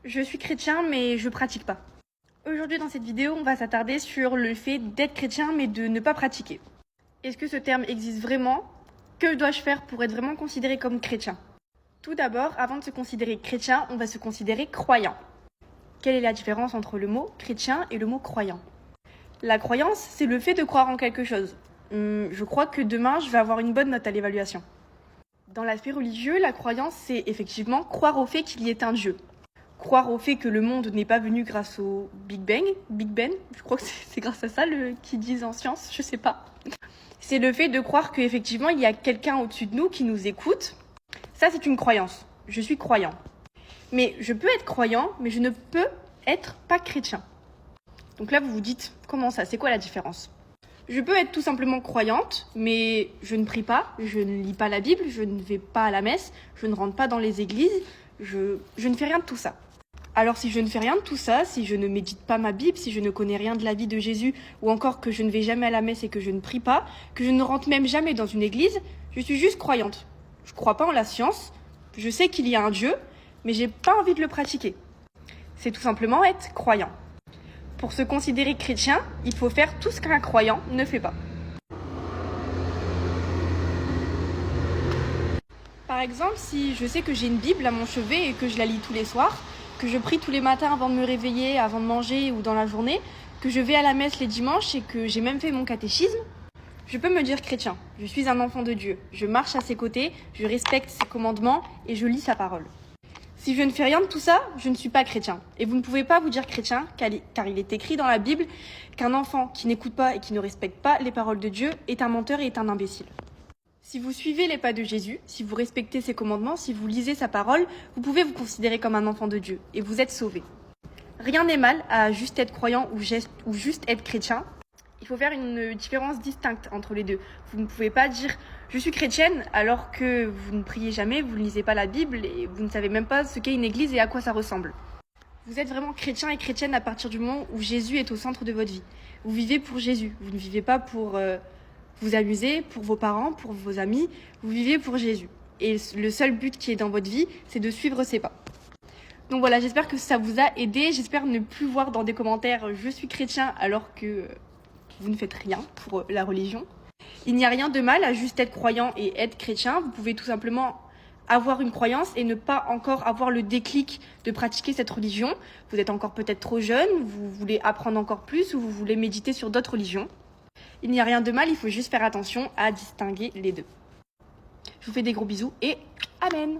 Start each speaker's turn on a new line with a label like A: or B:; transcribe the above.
A: Je suis chrétien, mais je pratique pas. Aujourd'hui, dans cette vidéo, on va s'attarder sur le fait d'être chrétien, mais de ne pas pratiquer. Est-ce que ce terme existe vraiment? Que dois-je faire pour être vraiment considéré comme chrétien? Tout d'abord, avant de se considérer chrétien, on va se considérer croyant. Quelle est la différence entre le mot chrétien et le mot croyant? La croyance, c'est le fait de croire en quelque chose. Je crois que demain, je vais avoir une bonne note à l'évaluation. Dans l'aspect religieux, la croyance, c'est effectivement croire au fait qu'il y ait un Dieu. Croire au fait que le monde n'est pas venu grâce au Big Bang, je crois que c'est grâce à ça qu'ils disent en science, je sais pas. C'est le fait de croire qu'effectivement il y a quelqu'un au-dessus de nous qui nous écoute. Ça, c'est une croyance. Je suis croyant. Mais je peux être croyant, mais je ne peux être pas chrétien. Donc là, vous vous dites, comment ça? C'est quoi la différence? Je peux être tout simplement croyante, mais je ne prie pas, je ne lis pas la Bible, je ne vais pas à la messe, je ne rentre pas dans les églises, je ne fais rien de tout ça. Alors si je ne fais rien de tout ça, si je ne médite pas ma Bible, si je ne connais rien de la vie de Jésus, ou encore que je ne vais jamais à la messe et que je ne prie pas, que je ne rentre même jamais dans une église, je suis juste croyante. Je ne crois pas en la science, je sais qu'il y a un Dieu, mais j'ai pas envie de le pratiquer. C'est tout simplement être croyant. Pour se considérer chrétien, il faut faire tout ce qu'un croyant ne fait pas. Par exemple, si je sais que j'ai une Bible à mon chevet et que je la lis tous les soirs, que je prie tous les matins avant de me réveiller, avant de manger ou dans la journée, que je vais à la messe les dimanches et que j'ai même fait mon catéchisme, je peux me dire chrétien. Je suis un enfant de Dieu. Je marche à ses côtés, je respecte ses commandements et je lis sa parole. Si je ne fais rien de tout ça, je ne suis pas chrétien. Et vous ne pouvez pas vous dire chrétien, car il est écrit dans la Bible qu'un enfant qui n'écoute pas et qui ne respecte pas les paroles de Dieu est un menteur et est un imbécile. Si vous suivez les pas de Jésus, si vous respectez ses commandements, si vous lisez sa parole, vous pouvez vous considérer comme un enfant de Dieu et vous êtes sauvé. Rien n'est mal à juste être croyant ou juste être chrétien. Il faut faire une différence distincte entre les deux. Vous ne pouvez pas dire « je suis chrétienne » alors que vous ne priez jamais, vous ne lisez pas la Bible et vous ne savez même pas ce qu'est une église et à quoi ça ressemble. Vous êtes vraiment chrétien et chrétienne à partir du moment où Jésus est au centre de votre vie. Vous vivez pour Jésus, vous ne vivez pas pour vous amuser, pour vos parents, pour vos amis, vous vivez pour Jésus. Et le seul but qui est dans votre vie, c'est de suivre ses pas. Donc voilà, j'espère que ça vous a aidé, j'espère ne plus voir dans des commentaires « je suis chrétien » alors que vous ne faites rien pour la religion. Il n'y a rien de mal à juste être croyant et être chrétien. Vous pouvez tout simplement avoir une croyance et ne pas encore avoir le déclic de pratiquer cette religion. Vous êtes encore peut-être trop jeune, vous voulez apprendre encore plus ou vous voulez méditer sur d'autres religions. Il n'y a rien de mal, il faut juste faire attention à distinguer les deux. Je vous fais des gros bisous et amen!